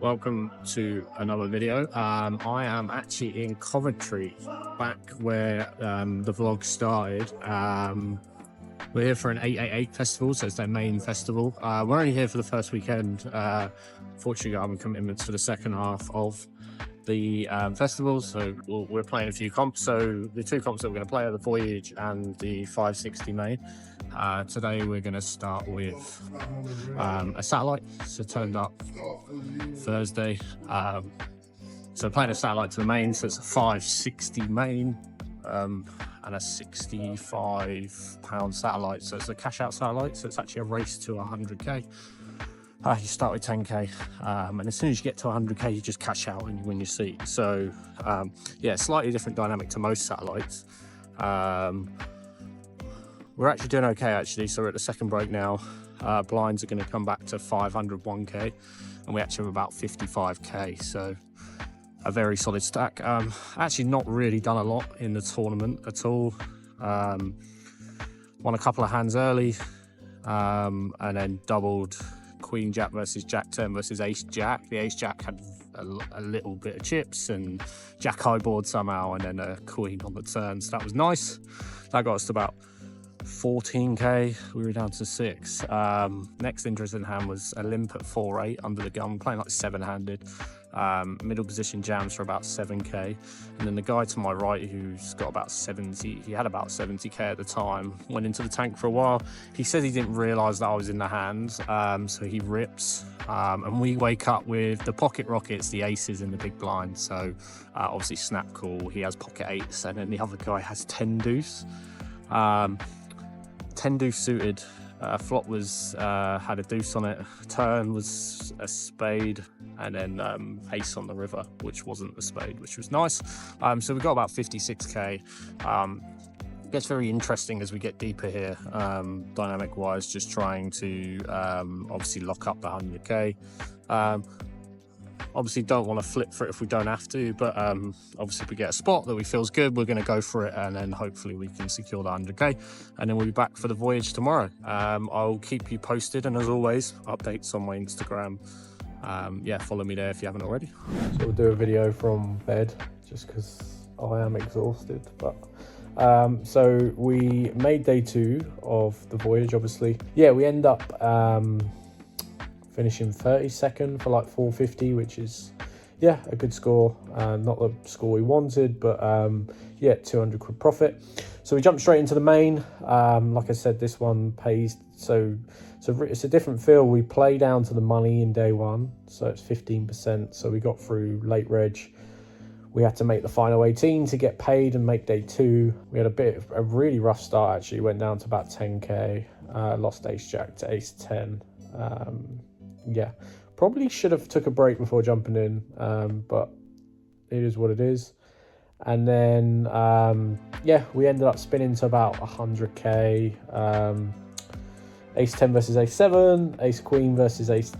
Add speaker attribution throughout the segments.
Speaker 1: Welcome to another video. I am actually in Coventry, back where the vlog started. We're here for an 888 festival, so it's their main festival. We're only here for the first weekend. Fortunately, I'm commitments for the second half of the festival, so we're playing a few comps. So the two comps that we're going to play are the Voyage and the 560 main. Today we're going to start with a satellite, so turned up Thursday. So playing a satellite to the main, so it's a 560 main and a 65 pound satellite, so it's a cash out satellite, so it's actually a race to 100k. You start with 10k, and as soon as you get to 100k you just cash out and you win your seat. So yeah, slightly different dynamic to most satellites. We're actually doing okay actually, so we're at the second break now. Blinds are going to come back to 501k and we actually have about 55k, so a very solid stack. Actually not really done a lot in the tournament at all. Won a couple of hands early, and then doubled Queen Jack versus Jack 10 versus Ace Jack. The Ace Jack had a little bit of chips and Jack highboard somehow, and then a Queen on the turn, so that was nice. That got us to about 14k. We were down to 6. Next interesting hand was a limp at 4-8 under the gun, playing like 7-handed. Middle position jams for about 7k, and then the guy to my right, who's got about 70, he had about 70k at the time, went into the tank for a while. He says he didn't realize that I was in the hand, so he rips, and we wake up with the pocket rockets, the aces in the big blind. So obviously snap call, he has pocket 8s, and then the other guy has 10 deuce. 10 deuce suited. Flop was had a deuce on it, turn was a spade, and then ace on the river, which wasn't a spade, which was nice. So we got about 56k. It gets very interesting as we get deeper here, dynamic wise, just trying to obviously lock up the 100k. Obviously don't want to flip for it if we don't have to, but obviously if we get a spot that we feels good, we're going to go for it, and then hopefully we can secure the 100k, and then we'll be back for the Voyage tomorrow. I'll keep you posted, and as always, updates on my Instagram. Yeah, follow me there if you haven't already. So we'll do a video from bed just because I am exhausted, but so we made day 2 of the Voyage. Obviously, yeah, we end up finishing 32nd for like 450, which is, yeah, a good score. Not the score we wanted, but yeah, 200 quid profit. So we jumped straight into the main. Like I said, this one pays, so it's a different feel. We play down to the money in day 1, so it's 15%. So we got through late reg. We had to make the final 18 to get paid and make day 2. We had a really rough start actually. Went down to about 10k. Lost ace jack to ace 10. Yeah, probably should have took a break before jumping in, but it is what it is. And then yeah, we ended up spinning to about 100k. Ace 10 versus ace 7, ace queen versus ace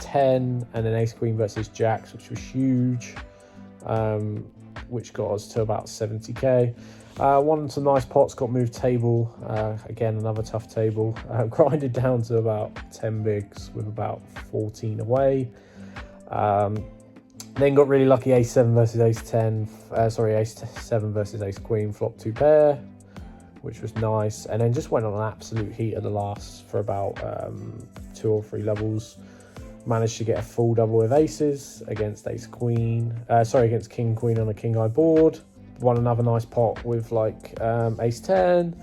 Speaker 1: 10, and then ace queen versus jacks, which was huge, which got us to about 70k. Won some nice pots, got moved table, again another tough table, grinded down to about 10 bigs with about 14 away. Then got really lucky, ace 7 versus ace 10, ace 7 versus ace queen, flop 2 pair, which was nice, and then just went on an absolute heat at the last for about 2 or 3 levels. Managed to get a full double with aces against ace queen, against king queen on a king high board. Won another nice pot with like ace 10,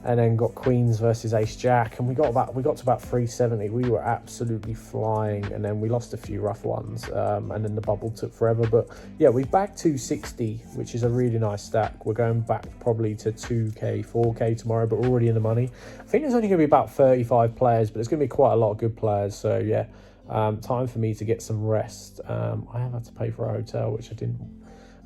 Speaker 1: and then got queens versus ace jack, and we got to about 370. We were absolutely flying, and then we lost a few rough ones, and then the bubble took forever. But yeah, we backed 260, which is a really nice stack. We're going back probably to 2k 4k tomorrow, but we're already in the money. I think there's only going to be about 35 players, but there's going to be quite a lot of good players. So yeah, time for me to get some rest. I have had to pay for a hotel, which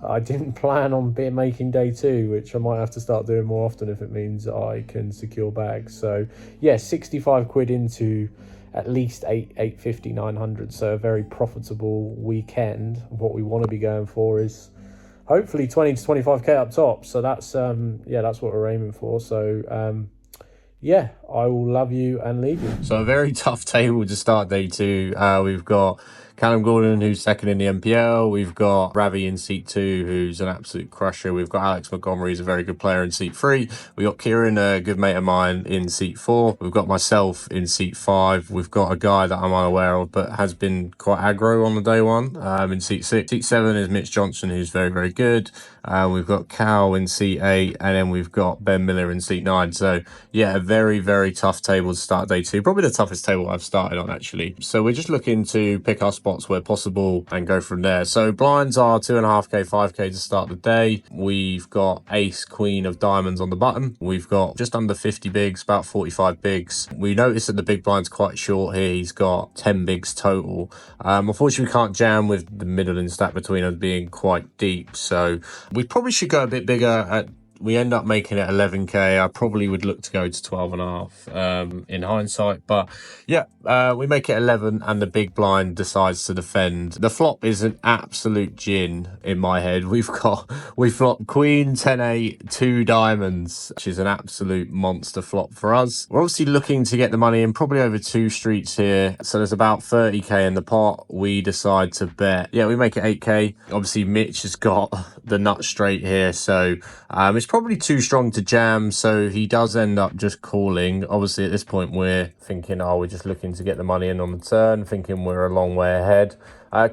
Speaker 1: I didn't plan on making day 2, which I might have to start doing more often if it means I can secure bags. So yeah, 65 quid into at least 850, 900. So a very profitable weekend. What we want to be going for is hopefully 20 to 25k up top. So that's yeah, that's what we're aiming for. So yeah, I will love you and leave you. So a very tough table to start day 2. We've got
Speaker 2: Callum Gordon, who's second in the MPL. We've got Ravi in seat 2, who's an absolute crusher. We've got Alex Montgomery, who's a very good player, in seat 3. We've got Kieran, a good mate of mine, in seat 4. We've got myself in seat 5. We've got a guy that I'm unaware of, but has been quite aggro on the day one, in seat 6. Seat 7 is Mitch Johnson, who's very, very good. We've got Cal in seat 8, and then we've got Ben Miller in seat 9. So, yeah, a very, very tough table to start day 2. Probably the toughest table I've started on, actually. So we're just looking to pick our spots where possible and go from there. So blinds are 2.5k, 5k to start the day. We've got ace, queen of diamonds on the button. We've got just under 50 bigs, about 45 bigs. We notice that the big blind's quite short here. He's got 10 bigs total. Unfortunately, we can't jam with the middle and stack between us being quite deep. So we probably should go a bit bigger. We end up making it 11k. I probably would look to go to 12.5 in hindsight, but yeah, we make it 11 and the big blind decides to defend. The flop is an absolute gin in my head. We flop queen, 10-8, 2 diamonds, which is an absolute monster flop for us. We're obviously looking to get the money in probably over 2 streets here, so there's about 30k in the pot. We decide to bet. Yeah, we make it 8k. Obviously Mitch has got the nut straight here, so it's probably too strong to jam, so he does end up just calling. Obviously at this point we're thinking, oh, we're just looking to get the money in on the turn, thinking we're a long way ahead.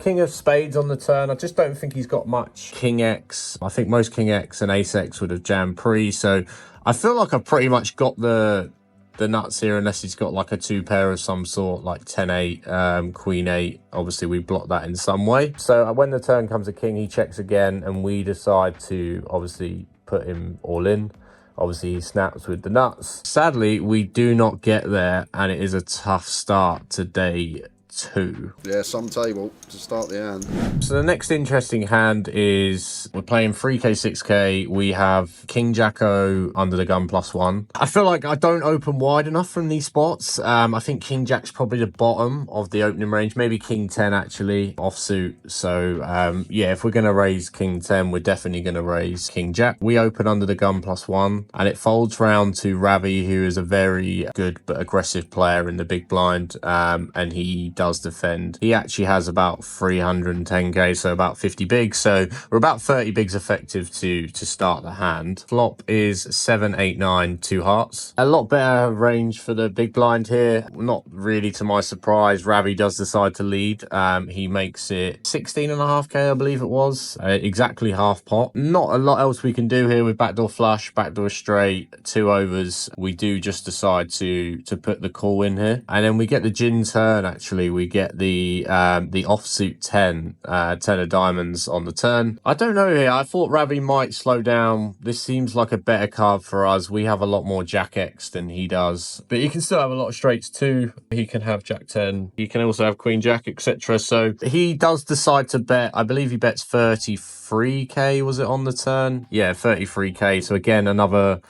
Speaker 2: King of spades on the turn. I just don't think he's got much King X. I think most King X and Ace X would have jammed pre, so I feel like I've pretty much got the nuts here, unless he's got like a 2 pair of some sort, like 10-8, queen 8. Obviously we block that in some way. So when the turn comes to king, he checks again, and we decide to obviously put him all in. Obviously he snaps with the nuts. Sadly, we do not get there, and it is a tough start to day 2.
Speaker 3: Yeah, some table to start the hand.
Speaker 2: So the next interesting hand is we're playing 3k, 6k. We have King Jacko under the gun +1. I feel like I don't open wide enough from these spots. I think King Jack's probably the bottom of the opening range. Maybe King 10 actually offsuit. So yeah, if we're going to raise King 10, we're definitely going to raise King Jack. We open under the gun +1, and it folds round to Ravi, who is a very good but aggressive player in the big blind, and he does defend. He actually has about 310k, so about 50 bigs, so we're about 30 bigs effective to start the hand. Flop is 7, 8, 9, 2 hearts. A lot better range for the big blind here. Not really to my surprise. Ravi does decide to lead. He makes it 16.5k, I believe it was, exactly half pot. Not a lot else we can do here with backdoor flush, backdoor straight, 2 overs. We do just decide to put the call in here, and then we get the gin turn. Actually, we get the offsuit 10 of diamonds on the turn. I don't know here. I thought Ravi might slow down. This seems like a better card for us. We have a lot more Jack X than he does, but he can still have a lot of straights too. He can have Jack 10. He can also have Queen Jack, etc. So he does decide to bet. I believe he bets 33k. Was it on the turn? Yeah, 33k. So again, another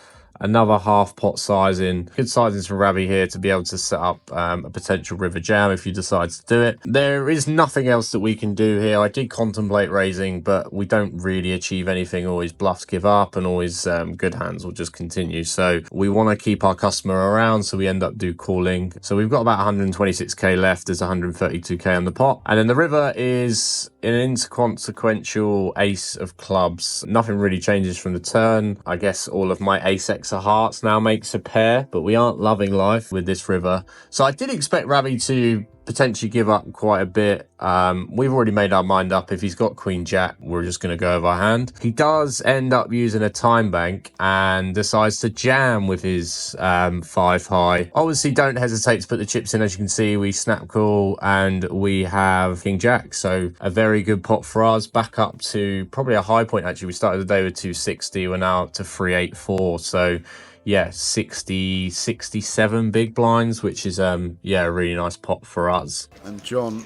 Speaker 2: half pot sizing. Good sizings from Ravi here to be able to set up a potential river jam if you decide to do it. There is nothing else that we can do here. I did contemplate raising, but we don't really achieve anything. Always bluffs give up, and always good hands will just continue. So we want to keep our customer around, so we end up calling. So we've got about 126k left. There's 132k on the pot, and then the river is an inconsequential ace of clubs. Nothing really changes from the turn. I guess all of my ace X of hearts now makes a pair, but we aren't loving life with this river. So I did expect Ravi to potentially give up quite a bit. We've already made our mind up. If he's got Queen Jack, we're just going to go over our hand. He does end up using a time bank and decides to jam with his 5 high. Obviously, don't hesitate to put the chips in. As you can see, we snap call and we have King Jack. So a very good pot for us. Back up to probably a high point, actually. We started the day with 260. We're now up to 384. So yeah, 67 big blinds, which is yeah, a really nice pot for us.
Speaker 3: And John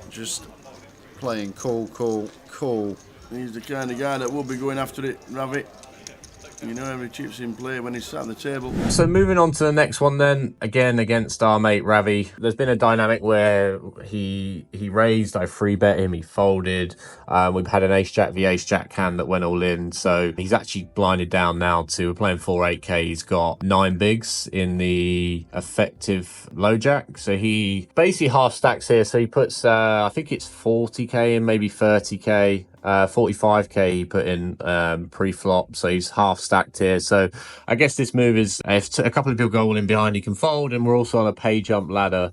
Speaker 3: just playing call. He's the kind of guy that will be going after it, Ravi. You know every chip's in play when he's sat on the table.
Speaker 2: So moving on to the next one then, again against our mate Ravi. There's been a dynamic where he raised, I free bet him, he folded. We've had an ace jack v ace jack hand that went all in, so he's actually blinded down now to, we're playing 4-8k, he's got 9 bigs in the effective low jack. So he basically half stacks here, so he puts I think it's 40k and maybe 30k. 45k he put in pre-flop, so he's half stacked here. So I guess this move is, if a couple of people go all in behind, he can fold, and we're also on a pay jump ladder.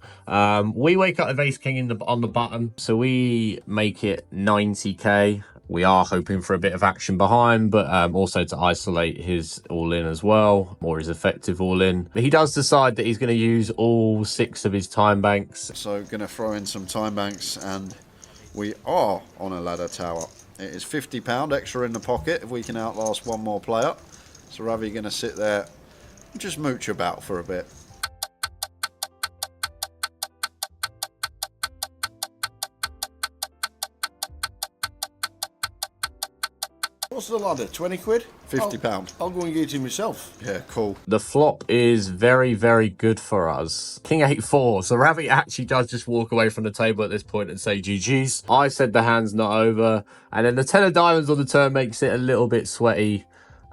Speaker 2: We wake up with ace king on the button, so we make it 90k. We are hoping for a bit of action behind, but also to isolate his all-in as well, or his effective all-in. He does decide that he's going to use all 6 of his time banks.
Speaker 3: So going to throw in some time banks, and we are on a ladder tower. It is £50 extra in the pocket if we can outlast one more player. So Ravi going to sit there and just mooch about for a bit. What's the ladder? 20 quid? £50. I'll go and get it myself. Yeah, cool.
Speaker 2: The flop is very, very good for us. King 8-4. So Ravi actually does just walk away from the table at this point and say GG's. I said the hand's not over. And then the 10 of diamonds on the turn makes it a little bit sweaty.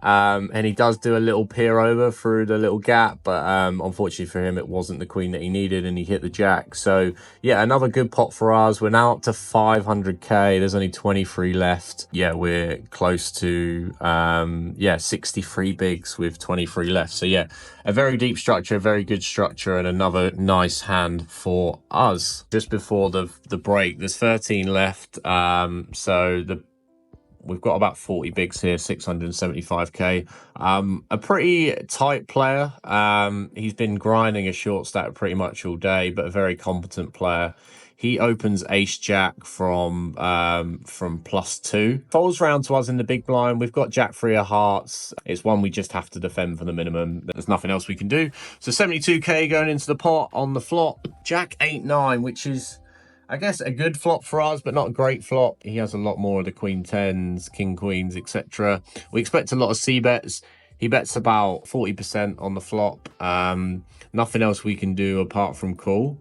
Speaker 2: And he does do a little peer over through the little gap, but unfortunately for him, it wasn't the queen that he needed, and he hit the jack. So yeah, another good pot for us. We're now up to 500k. There's only 23 left. Yeah, we're close to 63 bigs with 23 left. So yeah, a very deep structure, very good structure, and another nice hand for us. Just before the break, there's 13 left. We've got about 40 bigs here, 675k. A pretty tight player. He's been grinding a short stack pretty much all day, but a very competent player. He opens ace jack from +2. Folds round to us in the big blind. We've got jack 3 of hearts. It's one we just have to defend for the minimum. There's nothing else we can do. So 72k going into the pot on the flop. Jack 8-9, which is, I guess, a good flop for us, but not a great flop. He has a lot more of the queen 10s, king queens, etc. We expect a lot of c bets. He bets about 40% on the flop. Nothing else we can do apart from call.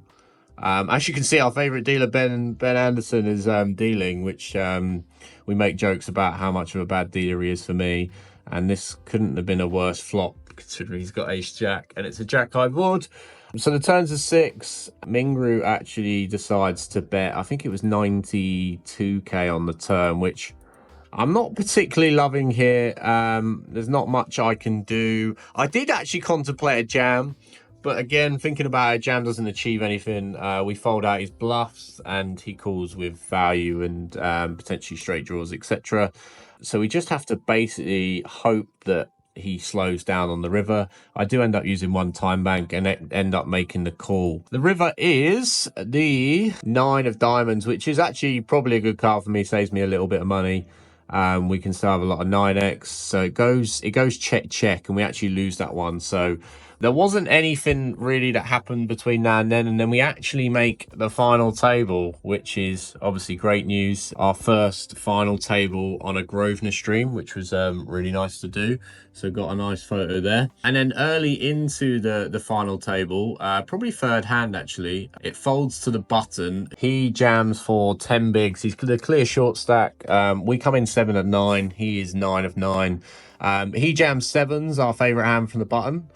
Speaker 2: As you can see, our favourite dealer, Ben Anderson, is dealing, which we make jokes about how much of a bad dealer he is for me. And this couldn't have been a worse flop, considering he's got ace jack and it's a jack high board. So the turns are 6. Mingru actually decides to bet, I think it was 92k on the turn, which I'm not particularly loving here. There's not much I can do. I did actually contemplate a jam, but again, thinking about it, jam doesn't achieve anything. We fold out his bluffs and he calls with value and potentially straight draws, etc. So we just have to basically hope that he slows down on the river. I do end up using one time bank and end up making the call. The river is the 9 of diamonds, which is actually probably a good card for me. Saves me a little bit of money. We can still have a lot of 9x. So it goes check, and we actually lose that one. So there wasn't anything really that happened between now and then we actually make the final table, which is obviously great news. Our first final table on a Grosvenor stream, which was really nice to do. So got a nice photo there. And then early into the final table, probably third hand actually, it folds to the button. He jams for 10 bigs. He's the clear short stack. We come in 7 of 9. He is 9 of 9. He jams 7s, our favourite hand from the button.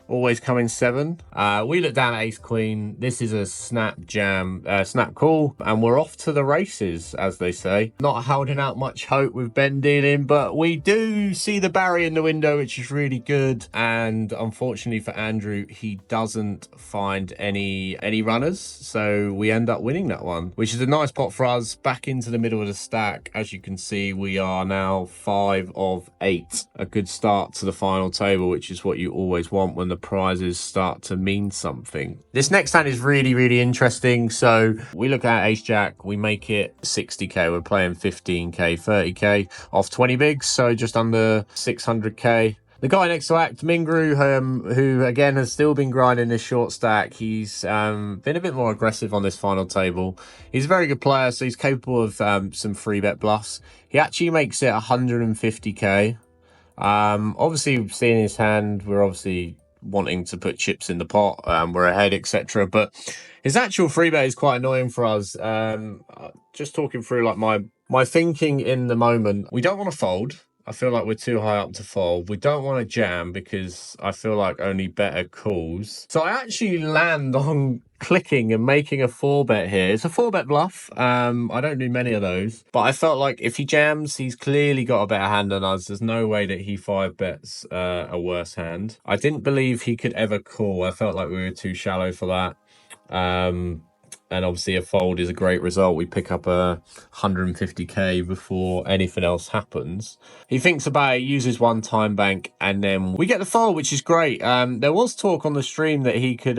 Speaker 2: Always coming 7. We look down at ace queen. This is a snap jam, snap call, and we're off to the races, as they say. Not holding out much hope with Ben dealing, but we do see the Barry in the window, which is really good. And unfortunately for Andrew, he doesn't find any runners, so we end up winning that one, which is a nice pot for us. Back into the middle of the stack. As you can see, we are now 5 of 8. A good start to the final table, which is what you always want when the prizes start to mean something. This next hand is really, really interesting. So we look at ace jack, we make it 60k. We're playing 15k, 30k off 20 bigs, so just under 600k. The guy next to act, Mingru, who again has still been grinding this short stack. He's been a bit more aggressive on this final table. He's a very good player, so he's capable of some free bet bluffs. He actually makes it 150k. Obviously, seeing his hand, we're obviously wanting to put chips in the pot. We're ahead, etc. But his actual free bet is quite annoying for us. Just talking through like my thinking in the moment, we don't want to fold. I feel like we're too high up to fold. We don't want to jam because I feel like only better calls. So I actually land on clicking and making a 4-bet here. It's a 4-bet bluff. I don't do many of those, but I felt like if he jams, he's clearly got a better hand than us. There's no way that he 5-bets a worse hand. I didn't believe he could ever call. I felt like we were too shallow for that. And obviously a fold is a great result. We pick up a 150k before anything else happens. He thinks about it, uses one time bank, and then we get the fold, which is great. There was talk on the stream that he could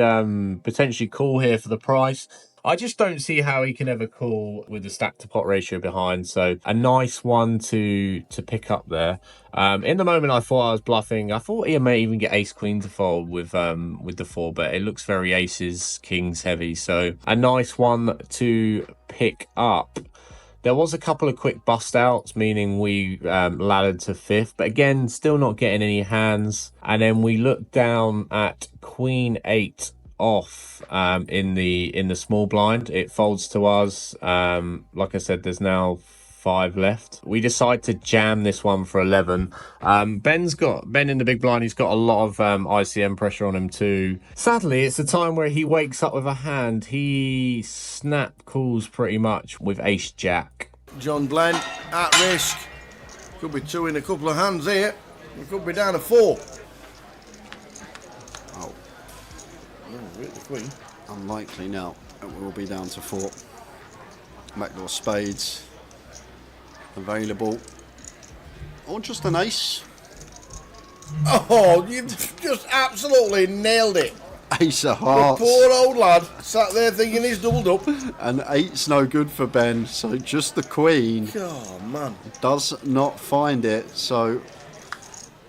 Speaker 2: potentially call here for the price. I just don't see how he can ever call with the stack to pot ratio behind. So a nice one to pick up there. In the moment, I thought I was bluffing. I thought he may even get ace queen to fold with the 4-bet. It looks very aces kings heavy. So a nice one to pick up. There was a couple of quick bust outs, meaning we laddered to 5th, but again, still not getting any hands. And then we look down at queen 8 off in the small blind. It folds to us. Like I said, there's now 5 left. We decide to jam this one for 11. Ben in the big blind. He's got a lot of ICM pressure on him too. Sadly, it's a time where he wakes up with a hand. He snap calls pretty much with ace jack.
Speaker 4: John Glenn at risk. Could be 2 in a couple of hands here. We could be down to 4.
Speaker 3: Oh,
Speaker 4: The queen.
Speaker 3: unlikely now. It will be down to 4. Backdoor spades available. Or just an ace.
Speaker 4: Oh, you've just absolutely nailed it.
Speaker 3: Ace of
Speaker 4: The
Speaker 3: hearts.
Speaker 4: poor old lad sat there thinking he's doubled up.
Speaker 3: And 8's no good for Ben, so just the queen
Speaker 4: Oh, man.
Speaker 3: does not find it. So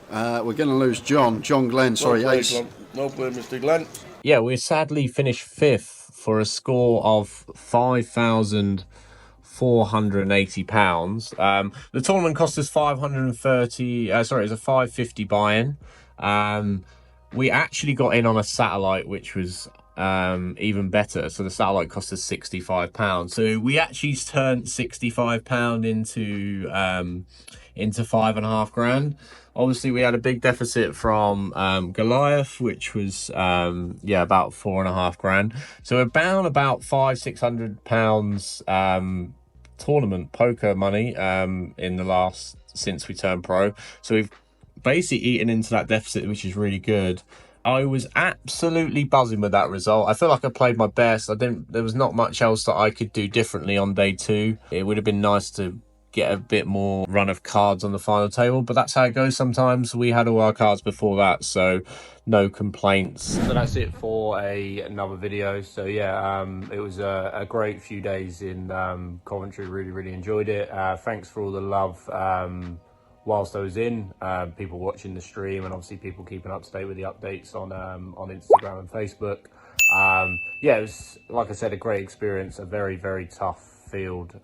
Speaker 3: we're going to lose John Glenn. Sorry,
Speaker 4: No play,
Speaker 3: ace.
Speaker 4: Glenn. No play, Mr. Glenn.
Speaker 2: Yeah, we sadly finished 5th for a score of £5,480. The tournament cost us 530. Sorry, it was a 550 buy-in. We actually got in on a satellite, which was even better. So the satellite cost us £65. So we actually turned £65 into $5.5 grand. Obviously, we had a big deficit from Goliath, which was about £4.5 grand. So we're bound about £600 tournament poker money in the last since we turned pro. So we've basically eaten into that deficit, which is really good. I was absolutely buzzing with that result. I feel like I played my best. There was not much else that I could do differently on day 2. It would have been nice to get a bit more run of cards on the final table, but that's how it goes sometimes. We had all our cards before that, so no complaints. So that's it for another video. So yeah, it was a great few days in Coventry. Really enjoyed it. Thanks for all the love whilst I was in, people watching the stream, and obviously people keeping up to date with the updates on Instagram and Facebook. Yeah, it was, like I said, a great experience. A very tough field,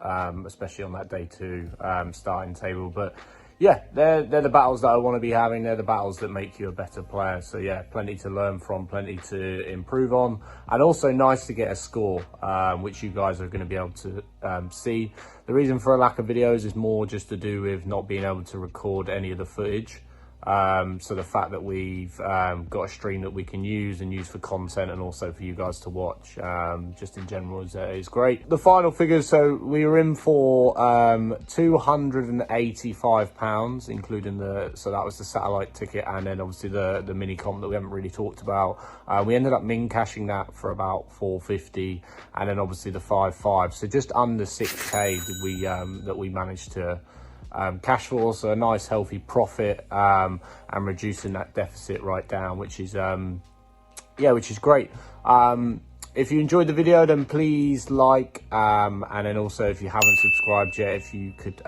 Speaker 2: especially on that day 2 starting table. But yeah, they're the battles that I want to be having. They're the battles that make you a better player. So yeah, plenty to learn from, plenty to improve on, and also nice to get a score, which you guys are going to be able to see. The reason for a lack of videos is more just to do with not being able to record any of the footage. So the fact that we've got a stream that we can use for content and also for you guys to watch, just in general, is great. The final figures, so we were in for £285, including so that was the satellite ticket, and then obviously the mini comp that we haven't really talked about. We ended up min cashing that for about 450, and then obviously the 5.5, so just under 6k did we that we managed to cash for, so a nice healthy profit, and reducing that deficit right down, which is which is great. If you enjoyed the video, then please like, and then also if you haven't subscribed yet, if you could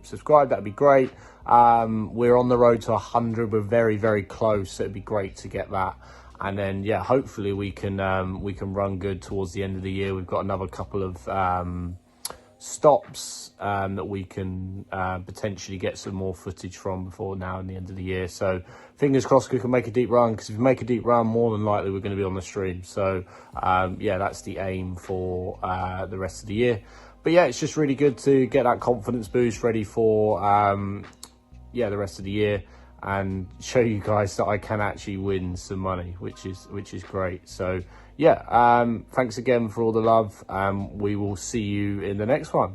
Speaker 2: subscribe, that'd be great. We're on the road to 100. We're very close, so it'd be great to get that. And then yeah, hopefully we can run good towards the end of the year. We've got another couple of
Speaker 1: stops that we can potentially get some more footage from before now and the end of the year. So fingers crossed we can make a deep run, because if we make a deep run, more than likely we're going to be on the stream. So yeah, that's the aim for the rest of the year. But yeah, it's just really good to get that confidence boost ready for yeah, the rest of the year, and show you guys that I can actually win some money, which is great. So yeah, thanks again for all the love. We will see you in the next one.